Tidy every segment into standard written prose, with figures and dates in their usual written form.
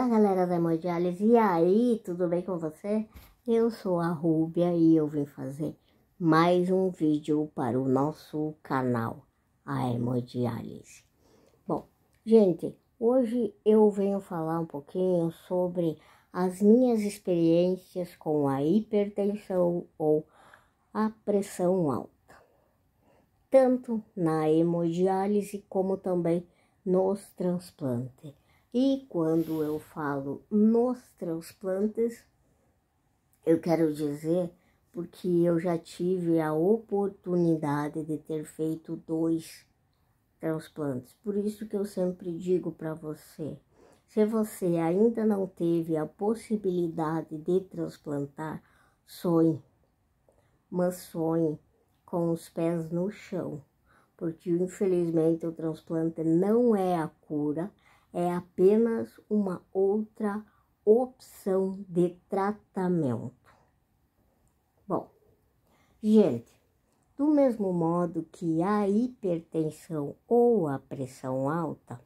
Fala, galera da Hemodiálise, e aí, tudo bem com você? Eu sou a Rúbia e eu vim fazer mais um vídeo para o nosso canal, a Hemodiálise. Bom, gente, hoje eu venho falar um pouquinho sobre as minhas experiências com a hipertensão ou a pressão alta, tanto na hemodiálise como também nos transplantes. E quando eu falo nos transplantes, eu quero dizer porque eu já tive a oportunidade de ter feito 2 transplantes. Por isso que eu sempre digo para você, se você ainda não teve a possibilidade de transplantar, sonhe, mas sonhe com os pés no chão, porque infelizmente o transplante não é a cura, é apenas uma outra opção de tratamento. Bom, gente, do mesmo modo que a hipertensão ou a pressão alta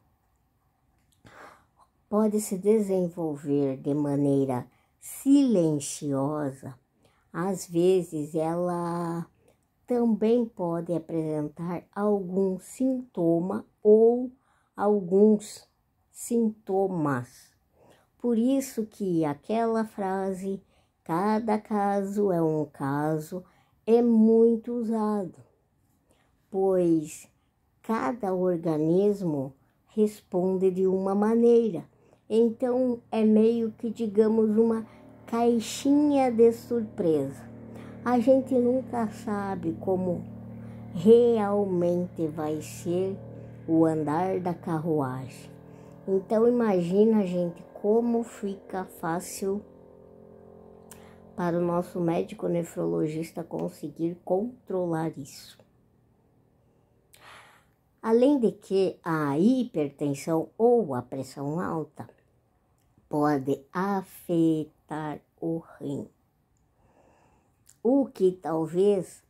pode se desenvolver de maneira silenciosa, às vezes ela também pode apresentar algum sintoma ou alguns sintomas. Por isso que aquela frase, cada caso é um caso, é muito usado, pois cada organismo responde de uma maneira. Então é meio que, digamos, uma caixinha de surpresa. A gente nunca sabe como realmente vai ser o andar da carruagem. Então imagina, gente, como fica fácil para o nosso médico nefrologista conseguir controlar isso. Além de que a hipertensão ou a pressão alta pode afetar o rim, o que talvez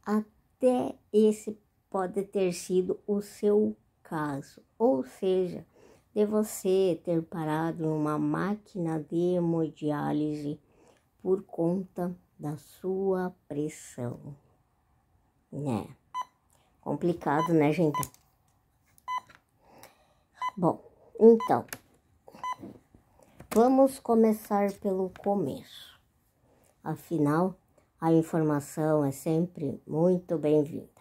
até esse pode ter sido o seu caso, ou seja, de você ter parado numa máquina de hemodiálise por conta da sua pressão, né? Complicado, né, gente? Bom, então, vamos começar pelo começo. Afinal, a informação é sempre muito bem-vinda.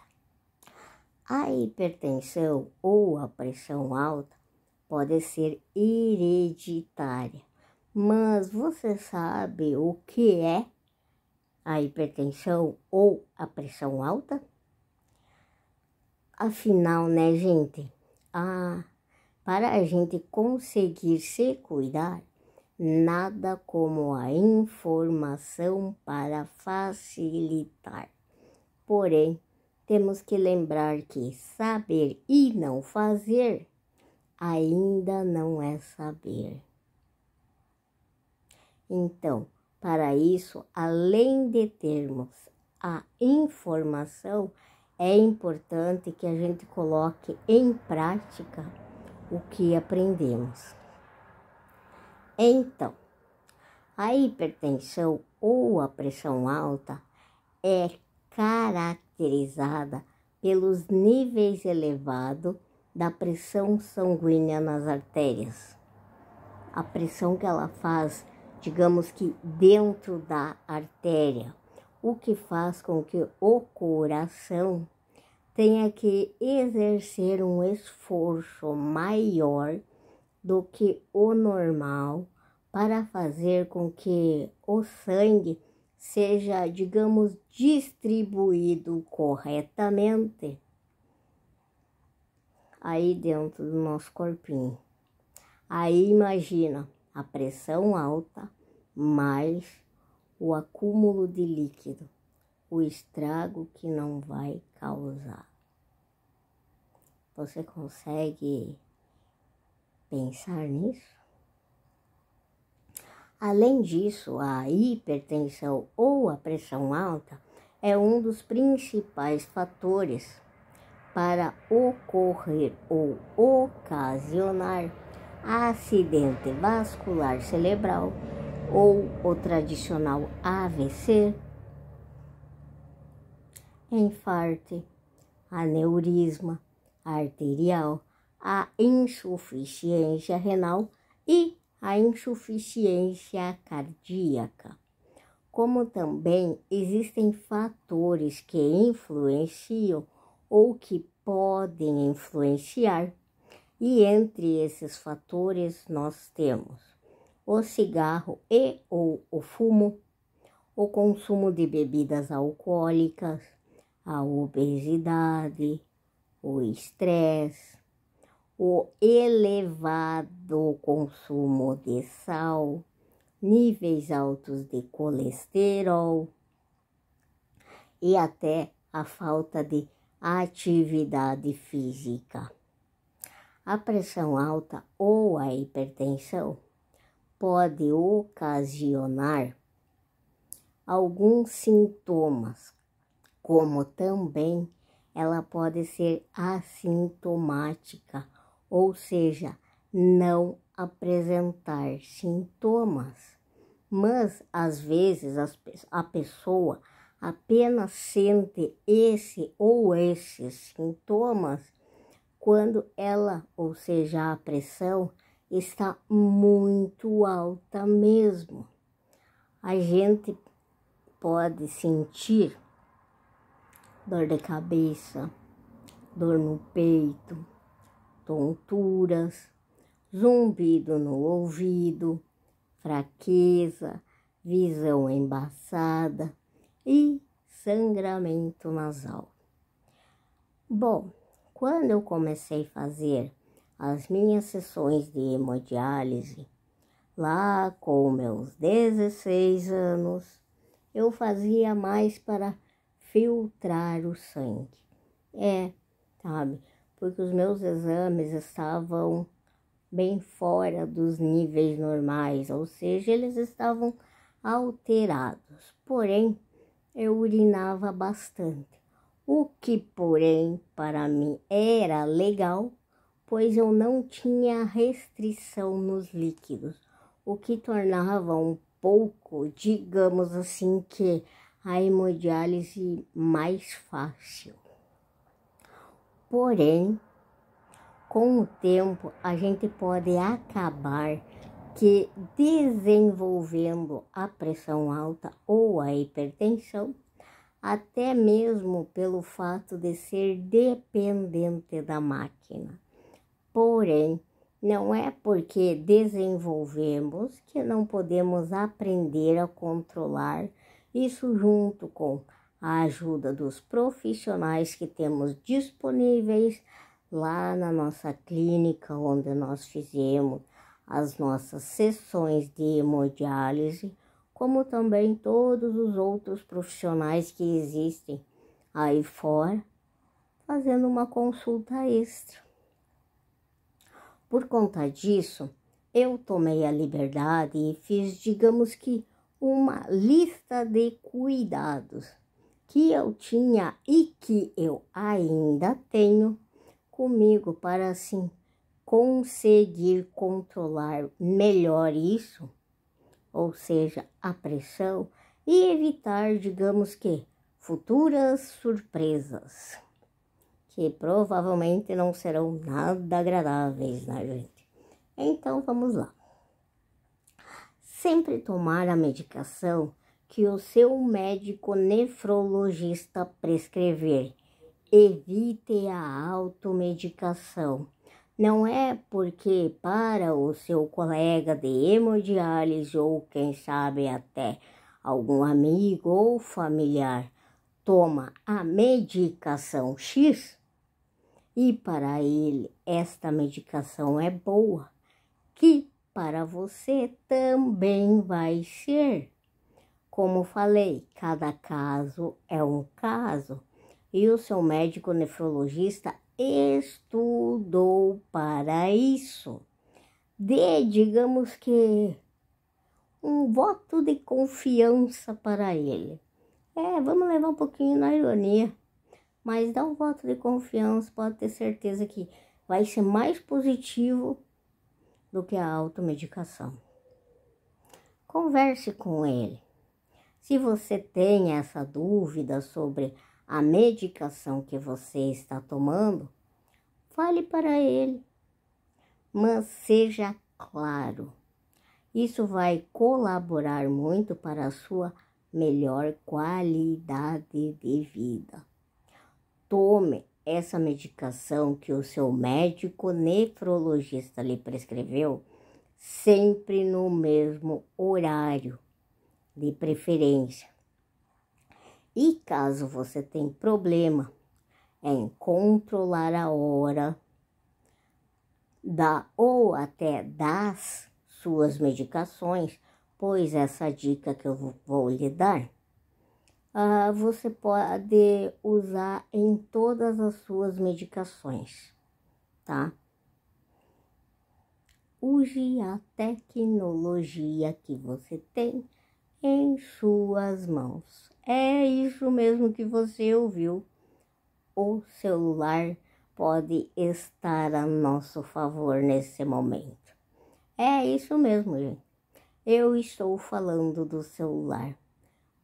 A hipertensão ou a pressão alta pode ser hereditária, mas você sabe o que é a hipertensão ou a pressão alta? Afinal, né, gente, para a gente conseguir se cuidar, nada como a informação para facilitar. Porém, temos que lembrar que saber e não fazer ainda não é saber. Então, para isso, além de termos a informação, é importante que a gente coloque em prática o que aprendemos. Então, a hipertensão ou a pressão alta é caracterizada pelos níveis elevados da pressão sanguínea nas artérias. A pressão que ela faz, digamos que dentro da artéria, o que faz com que o coração tenha que exercer um esforço maior do que o normal para fazer com que o sangue seja, digamos, distribuído corretamente aí dentro do nosso corpinho. Aí imagina a pressão alta mais o acúmulo de líquido, o estrago que não vai causar. Você consegue pensar nisso? Além disso, a hipertensão ou a pressão alta é um dos principais fatores para ocorrer ou ocasionar acidente vascular cerebral ou o tradicional AVC, infarto, aneurisma arterial, a insuficiência renal e a insuficiência cardíaca. Como também existem fatores que influenciam ou que podem influenciar, e entre esses fatores nós temos o cigarro e ou o fumo, o consumo de bebidas alcoólicas, a obesidade, o estresse, o elevado consumo de sal, níveis altos de colesterol e até a falta de atividade física. A pressão alta ou a hipertensão pode ocasionar alguns sintomas, como também ela pode ser assintomática, ou seja, não apresentar sintomas. Mas, às vezes, a pessoa apenas sente esse ou esses sintomas quando ela, ou seja, a pressão, está muito alta mesmo. A gente pode sentir dor de cabeça, dor no peito, tonturas, zumbido no ouvido, fraqueza, visão embaçada e sangramento nasal. Bom, quando eu comecei a fazer as minhas sessões de hemodiálise, lá com meus 16 anos, eu fazia mais para filtrar o sangue. Sabe? Porque os meus exames estavam bem fora dos níveis normais, ou seja, eles estavam alterados. Porém, eu urinava bastante, o que, porém, para mim era legal, pois eu não tinha restrição nos líquidos, o que tornava um pouco, digamos assim, que a hemodiálise mais fácil. Porém, com o tempo, a gente pode acabar que desenvolvendo a pressão alta ou a hipertensão, até mesmo pelo fato de ser dependente da máquina. Porém, não é porque desenvolvemos que não podemos aprender a controlar isso junto com a ajuda dos profissionais que temos disponíveis lá na nossa clínica, onde nós fizemos as nossas sessões de hemodiálise, como também todos os outros profissionais que existem aí fora, fazendo uma consulta extra. Por conta disso, eu tomei a liberdade e fiz, digamos que, uma lista de cuidados que eu tinha e que eu ainda tenho comigo para, assim, conseguir controlar melhor isso, ou seja, a pressão, e evitar, digamos que, futuras surpresas, que provavelmente não serão nada agradáveis, né, gente? Então, vamos lá. Sempre tomar a medicação que o seu médico nefrologista prescrever. Evite a automedicação. Não é porque para o seu colega de hemodiálise ou quem sabe até algum amigo ou familiar toma a medicação X e para ele esta medicação é boa, que para você também vai ser. Como falei, cada caso é um caso e o seu médico nefrologista estudou para isso. Dê, digamos que, um voto de confiança para ele. Vamos levar um pouquinho na ironia, mas dá um voto de confiança, pode ter certeza que vai ser mais positivo do que a automedicação. Converse com ele. Se você tem essa dúvida sobre a medicação que você está tomando, fale para ele, mas seja claro. Isso vai colaborar muito para a sua melhor qualidade de vida. Tome essa medicação que o seu médico nefrologista lhe prescreveu sempre no mesmo horário, de preferência. E caso você tenha problema em controlar a hora ou até das suas medicações, pois essa dica que eu vou lhe dar, você pode usar em todas as suas medicações, tá? Use a tecnologia que você tem em suas mãos. É isso mesmo que você ouviu. O celular pode estar a nosso favor nesse momento. É isso mesmo, gente. Eu estou falando do celular.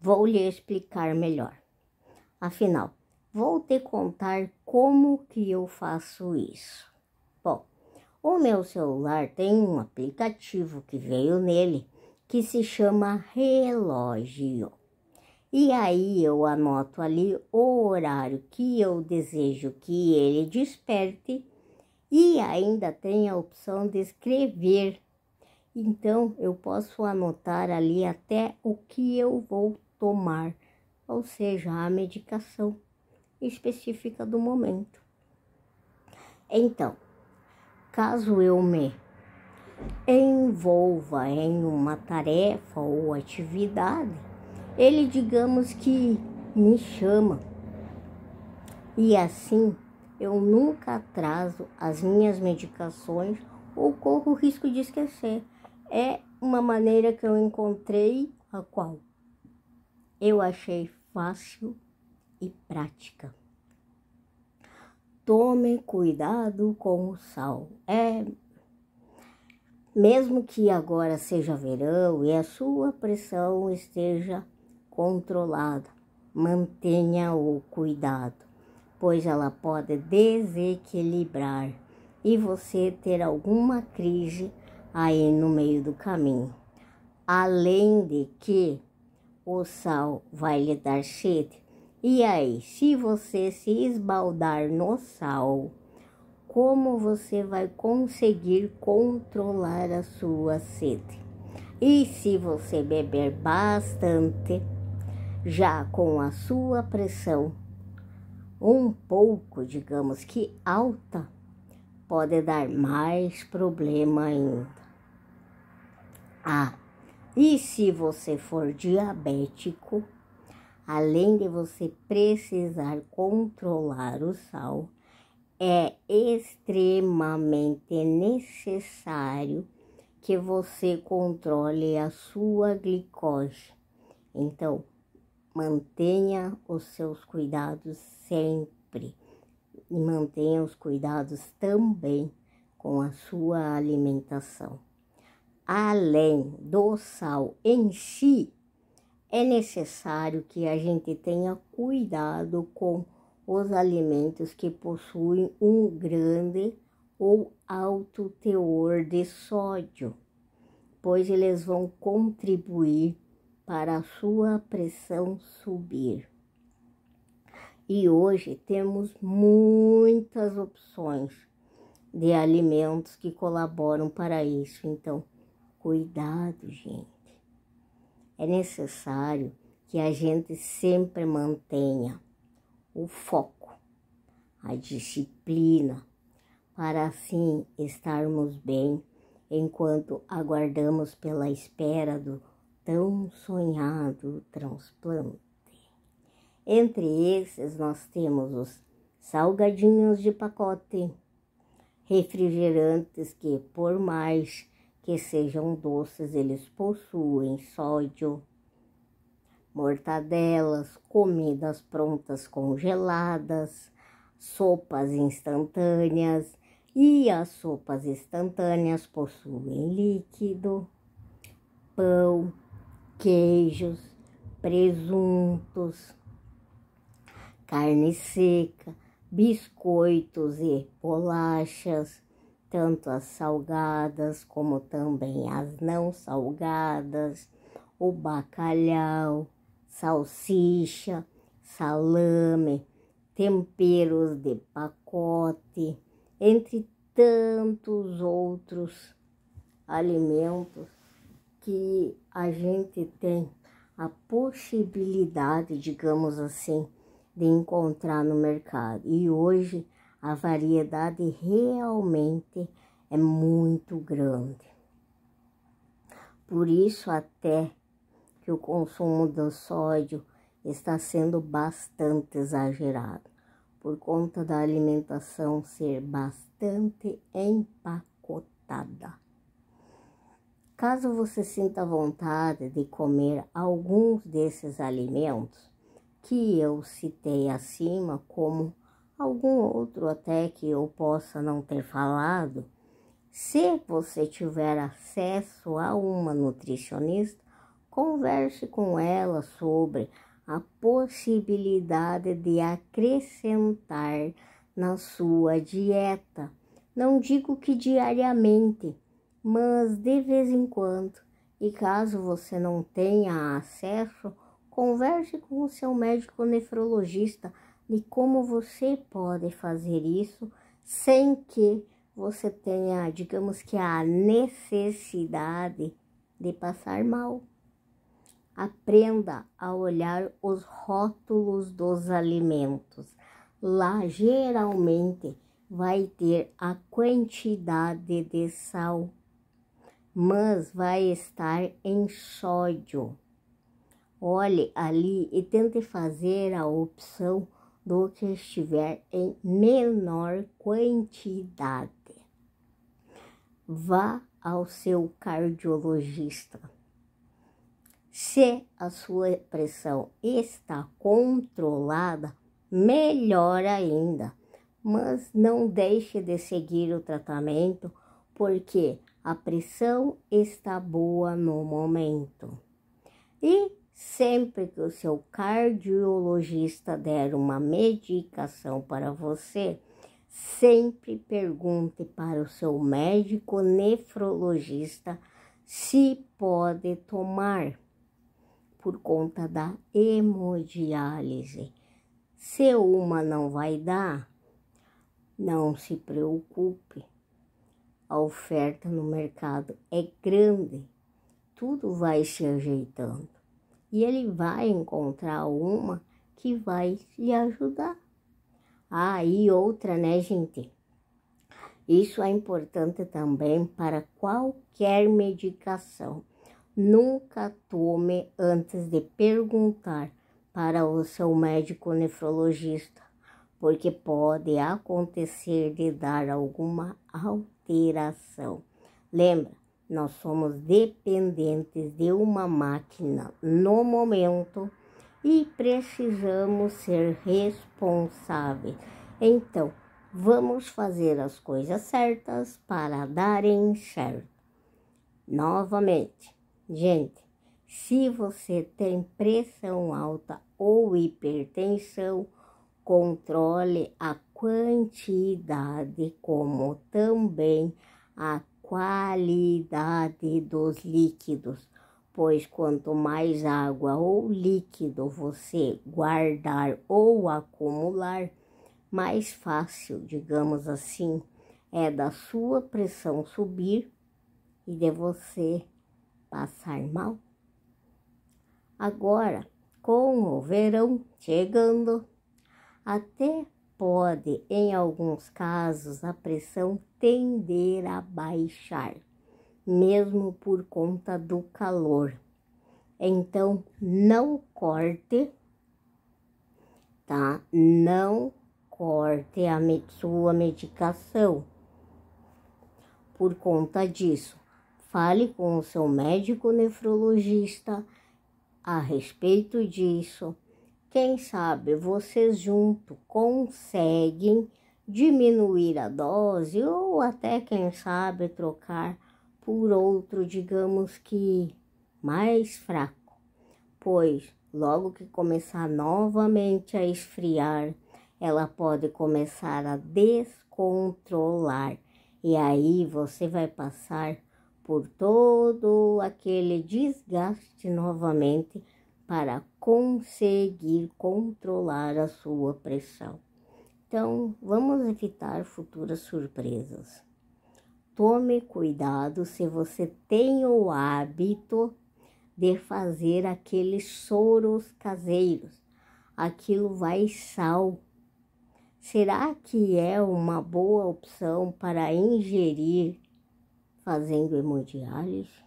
Vou lhe explicar melhor. Afinal, vou te contar como que eu faço isso. Bom, o meu celular tem um aplicativo que veio nele que se chama Relógio. E aí eu anoto ali o horário que eu desejo que ele desperte e ainda tem a opção de escrever. Então eu posso anotar ali até o que eu vou tomar, ou seja, a medicação específica do momento. Então, caso eu me envolva em uma tarefa ou atividade, ele, digamos que me chama. E assim, eu nunca atraso as minhas medicações ou corro o risco de esquecer. É uma maneira que eu encontrei, a qual eu achei fácil e prática. Tome cuidado com o sal. Mesmo que agora seja verão e a sua pressão esteja controlada, mantenha o cuidado, pois ela pode desequilibrar e você ter alguma crise aí no meio do caminho. Além de que o sal vai lhe dar sede. E aí, se você se esbaldar no sal, como você vai conseguir controlar a sua sede? E se você beber bastante, já com a sua pressão um pouco, digamos que alta, pode dar mais problema ainda. E se você for diabético, além de você precisar controlar o sal, é extremamente necessário que você controle a sua glicose. Então, mantenha os seus cuidados sempre e mantenha os cuidados também com a sua alimentação. Além do sal em si, é necessário que a gente tenha cuidado com os alimentos que possuem um grande ou alto teor de sódio, pois eles vão contribuir para a sua pressão subir. E hoje temos muitas opções de alimentos que colaboram para isso. Então, cuidado, gente. É necessário que a gente sempre mantenha o foco, a disciplina, para assim estarmos bem enquanto aguardamos pela espera do tão sonhado transplante. Entre esses, nós temos os salgadinhos de pacote, refrigerantes que, por mais que sejam doces, eles possuem sódio, mortadelas, comidas prontas congeladas, sopas instantâneas E as sopas instantâneas possuem líquido, pão, queijos, presuntos, carne seca, biscoitos e bolachas, tanto as salgadas como também as não salgadas, o bacalhau, salsicha, salame, temperos de pacote, entre tantos outros alimentos que a gente tem a possibilidade, digamos assim, de encontrar no mercado. E hoje a variedade realmente é muito grande. Por isso até que o consumo do sódio está sendo bastante exagerado, por conta da alimentação ser bastante empacotada. Caso você sinta vontade de comer alguns desses alimentos que eu citei acima, como algum outro até que eu possa não ter falado, se você tiver acesso a uma nutricionista, converse com ela sobre a possibilidade de acrescentar na sua dieta. Não digo que diariamente, mas de vez em quando. E caso você não tenha acesso, converse com o seu médico nefrologista de como você pode fazer isso sem que você tenha, digamos que a necessidade de passar mal. Aprenda a olhar os rótulos dos alimentos. Lá geralmente vai ter a quantidade de sal, mas vai estar em sódio. Olhe ali e tente fazer a opção do que estiver em menor quantidade. Vá ao seu cardiologista. Se a sua pressão está controlada, melhor ainda. Mas não deixe de seguir o tratamento, porque a pressão está boa no momento. E sempre que o seu cardiologista der uma medicação para você, sempre pergunte para o seu médico nefrologista se pode tomar, por conta da hemodiálise. Se uma não vai dar, não se preocupe. A oferta no mercado é grande, tudo vai se ajeitando. E ele vai encontrar uma que vai lhe ajudar. Ah, e outra, né, gente? Isso é importante também para qualquer medicação. Nunca tome antes de perguntar para o seu médico nefrologista, porque pode acontecer de dar alguma alteração. Lembra, nós somos dependentes de uma máquina no momento e precisamos ser responsáveis. Então, vamos fazer as coisas certas para darem certo. Novamente, gente, se você tem pressão alta ou hipertensão, controle a quantidade, como também a qualidade dos líquidos, pois quanto mais água ou líquido você guardar ou acumular, mais fácil, digamos assim, é da sua pressão subir e de você passar mal. Agora, com o verão chegando, até pode, em alguns casos, a pressão tender a baixar, mesmo por conta do calor. Então, não corte, tá? Não corte a sua medicação. Por conta disso, fale com o seu médico nefrologista a respeito disso. Quem sabe vocês juntos conseguem diminuir a dose ou até, quem sabe, trocar por outro, digamos que mais fraco, pois logo que começar novamente a esfriar, ela pode começar a descontrolar e aí você vai passar por todo aquele desgaste novamente para conseguir controlar a sua pressão. Então, vamos evitar futuras surpresas. Tome cuidado se você tem o hábito de fazer aqueles soros caseiros. Aquilo vai sal. Será que é uma boa opção para ingerir fazendo hemodiálise?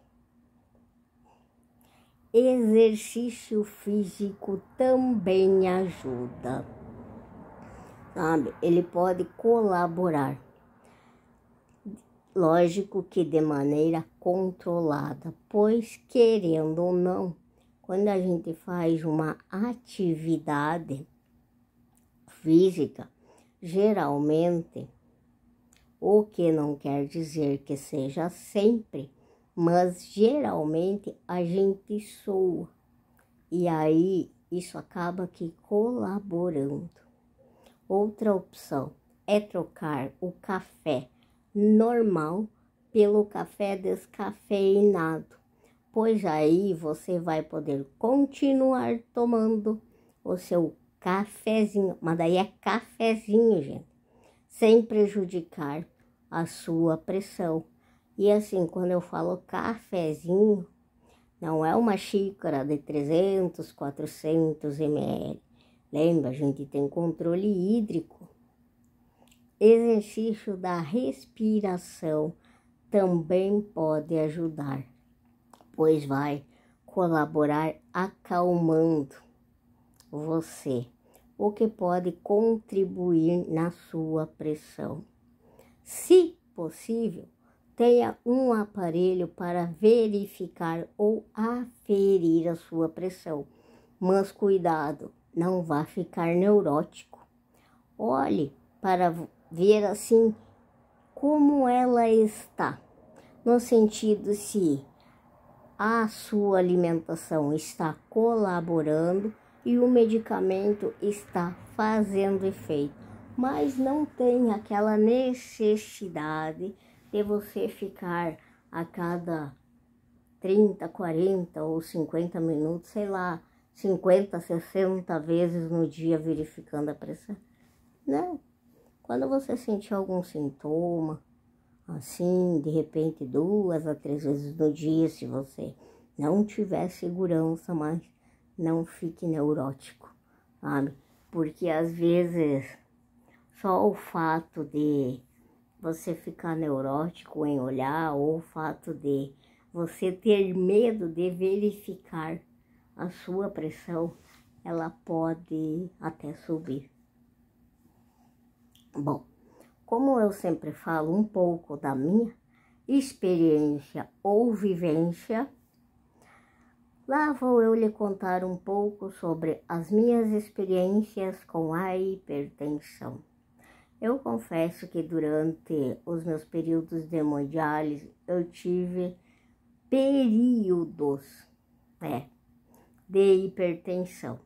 Exercício físico também ajuda, sabe? Ele pode colaborar. Lógico que de maneira controlada, pois querendo ou não, quando a gente faz uma atividade física, geralmente, o que não quer dizer que seja sempre, mas geralmente a gente soa. E aí isso acaba aqui colaborando. Outra opção é trocar o café normal pelo café descafeinado, pois aí você vai poder continuar tomando o seu cafezinho, mas daí é cafezinho, gente, sem prejudicar a sua pressão. E assim, quando eu falo cafezinho, não é uma xícara de 300, 400 ml. Lembra, a gente tem controle hídrico. Exercício da respiração também pode ajudar, pois vai colaborar acalmando você, o que pode contribuir na sua pressão. Se possível, tenha um aparelho para verificar ou aferir a sua pressão, mas cuidado, não vá ficar neurótico. Olhe para ver assim como ela está, no sentido se a sua alimentação está colaborando e o medicamento está fazendo efeito, mas não tem aquela necessidade de você ficar a cada 30, 40 ou 50 minutos, sei lá, 50, 60 vezes no dia verificando a pressão. Não. Quando você sentir algum sintoma, assim, de repente 2 a 3 vezes no dia, se você não tiver segurança, mas não fique neurótico, sabe? Porque às vezes só o fato de você ficar neurótico em olhar ou o fato de você ter medo de verificar a sua pressão, ela pode até subir. Bom, como eu sempre falo um pouco da minha experiência ou vivência, lá vou eu lhe contar um pouco sobre as minhas experiências com a hipertensão. Eu confesso que durante os meus períodos de hemodiálise, eu tive períodos, de hipertensão,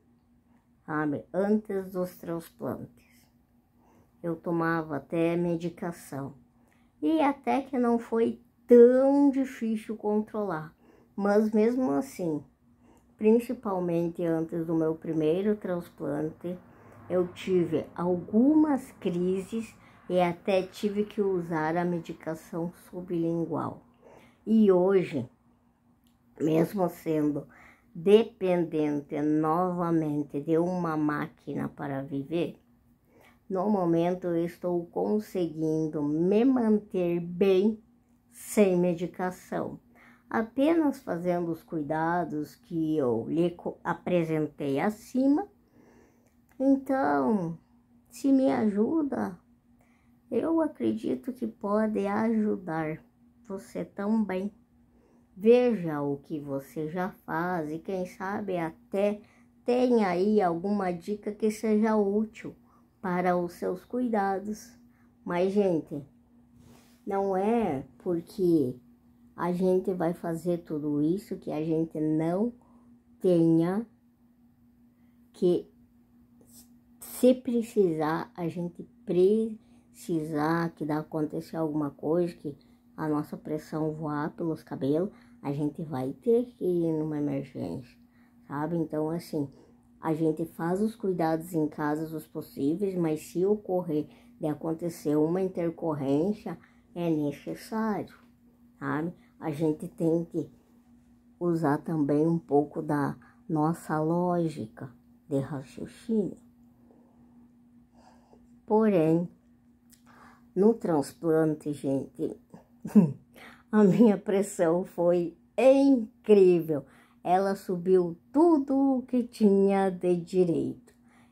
sabe? Antes dos transplantes. Eu tomava até medicação. E até que não foi tão difícil controlar. Mas mesmo assim, principalmente antes do meu primeiro transplante, eu tive algumas crises e até tive que usar a medicação sublingual. E hoje, mesmo sendo dependente novamente de uma máquina para viver, no momento eu estou conseguindo me manter bem sem medicação, apenas fazendo os cuidados que eu lhe apresentei acima. Então, se me ajuda, eu acredito que pode ajudar você também. Veja o que você já faz e quem sabe até tenha aí alguma dica que seja útil para os seus cuidados. Mas, gente, não é porque a gente vai fazer tudo isso que a gente não tenha que, se precisar, a gente precisar que acontecer alguma coisa, que a nossa pressão voar pelos cabelos, a gente vai ter que ir numa emergência, sabe? Então, assim, a gente faz os cuidados em casa os possíveis, mas se ocorrer de acontecer uma intercorrência, é necessário, sabe? A gente tem que usar também um pouco da nossa lógica de raciocínio. Porém, no transplante, gente, a minha pressão foi incrível. Ela subiu tudo o que tinha de direito.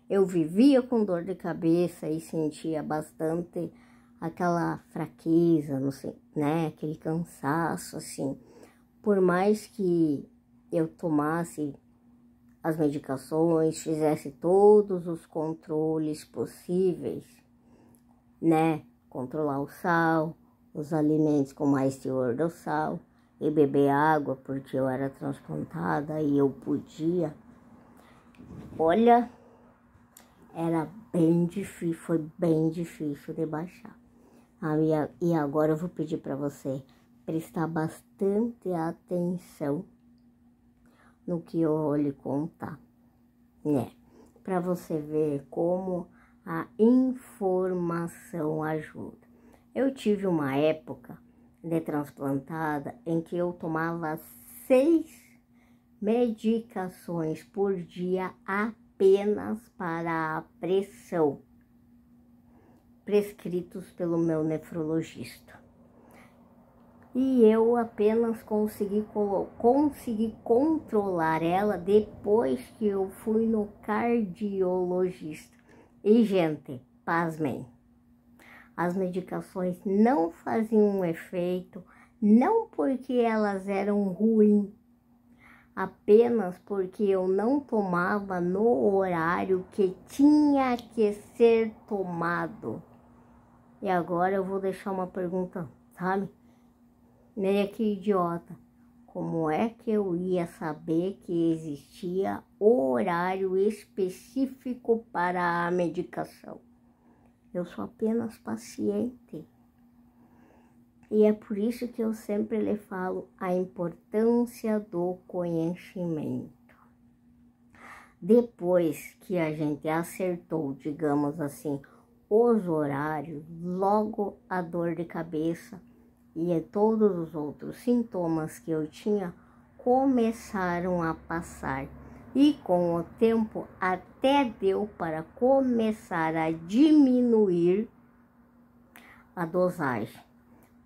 Eu vivia com dor de cabeça e sentia bastante aquela fraqueza, não sei, né? Aquele cansaço, assim. Por mais que eu tomasse as medicações, fizesse todos os controles possíveis, né? Controlar o sal, os alimentos com mais teor do sal e beber água, porque eu era transplantada e eu podia. Olha, era bem difícil, foi bem difícil de baixar. E agora eu vou pedir para você prestar bastante atenção no que eu vou lhe contar, né? Para você ver como a informação ajuda. Eu tive uma época de transplantada em que eu tomava 6 medicações por dia apenas para a pressão, prescritos pelo meu nefrologista. E eu apenas consegui controlar ela depois que eu fui no cardiologista. E, gente, pasmem, as medicações não faziam efeito, não porque elas eram ruins, apenas porque eu não tomava no horário que tinha que ser tomado. E agora eu vou deixar uma pergunta, sabe? Meio que idiota. Como é que eu ia saber que existia horário específico para a medicação? Eu sou apenas paciente. E é por isso que eu sempre lhe falo a importância do conhecimento. Depois que a gente acertou, digamos assim, os horários, logo a dor de cabeça e todos os outros sintomas que eu tinha começaram a passar. E com o tempo até deu para começar a diminuir a dosagem.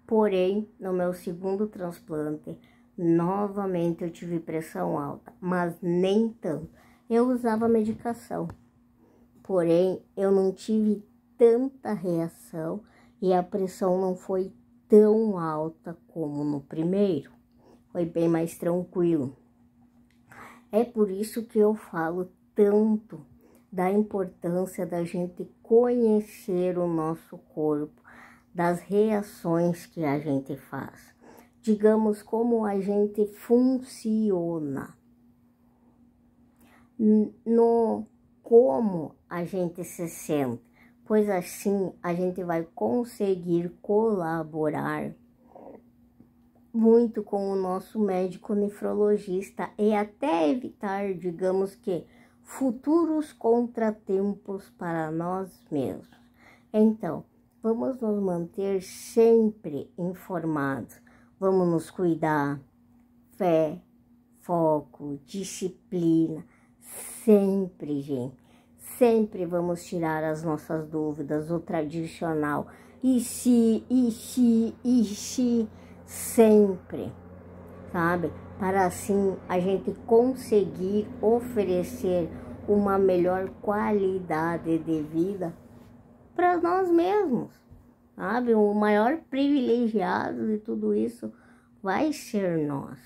Porém, no meu segundo transplante, novamente eu tive pressão alta, mas nem tanto. Eu usava medicação, porém eu não tive tanta reação e a pressão não foi tão alta como no primeiro. Foi bem mais tranquilo. É por isso que eu falo tanto da importância da gente conhecer o nosso corpo, das reações que a gente faz. Digamos como a gente funciona, no como a gente se sente, pois assim a gente vai conseguir colaborar muito com o nosso médico nefrologista e até evitar, digamos que, futuros contratempos para nós mesmos. Então, vamos nos manter sempre informados, vamos nos cuidar, fé, foco, disciplina, sempre, gente. Sempre vamos tirar as nossas dúvidas, o tradicional, e se, sempre, sabe? Para assim a gente conseguir oferecer uma melhor qualidade de vida para nós mesmos, sabe? O maior privilegiado de tudo isso vai ser nós,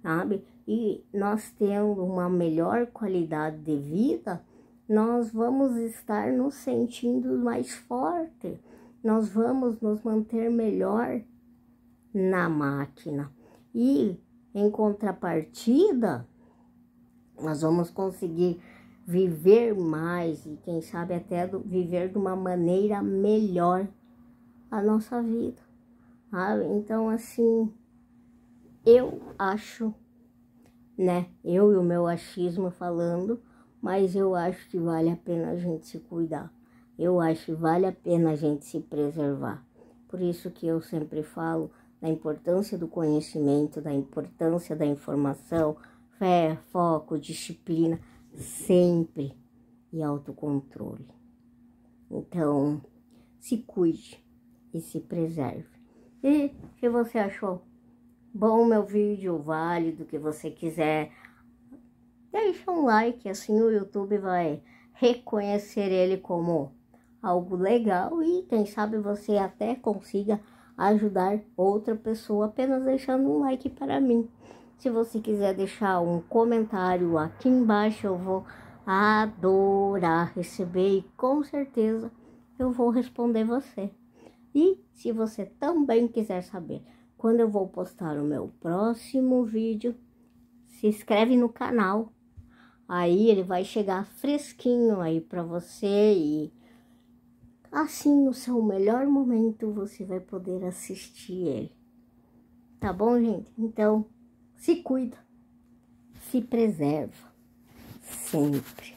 sabe? E nós tendo uma melhor qualidade de vida, nós vamos estar nos sentindo mais forte, nós vamos nos manter melhor na máquina. E, em contrapartida, nós vamos conseguir viver mais e, quem sabe, até viver de uma maneira melhor a nossa vida. Então, assim, eu acho, né? Eu e o meu achismo falando, mas eu acho que vale a pena a gente se cuidar. Eu acho que vale a pena a gente se preservar. Por isso que eu sempre falo da importância do conhecimento, da importância da informação, fé, foco, disciplina, sempre, e autocontrole. Então, se cuide e se preserve. E se você achou bom meu vídeo, válido, que você quiser, deixa um like, assim o YouTube vai reconhecer ele como algo legal e quem sabe você até consiga ajudar outra pessoa apenas deixando um like para mim. Se você quiser deixar um comentário aqui embaixo, eu vou adorar receber e com certeza eu vou responder você. E se você também quiser saber quando eu vou postar o meu próximo vídeo, se inscreve no canal. Aí ele vai chegar fresquinho aí para você e assim no seu melhor momento você vai poder assistir ele. Tá bom, gente? Então, se cuida, se preserva sempre.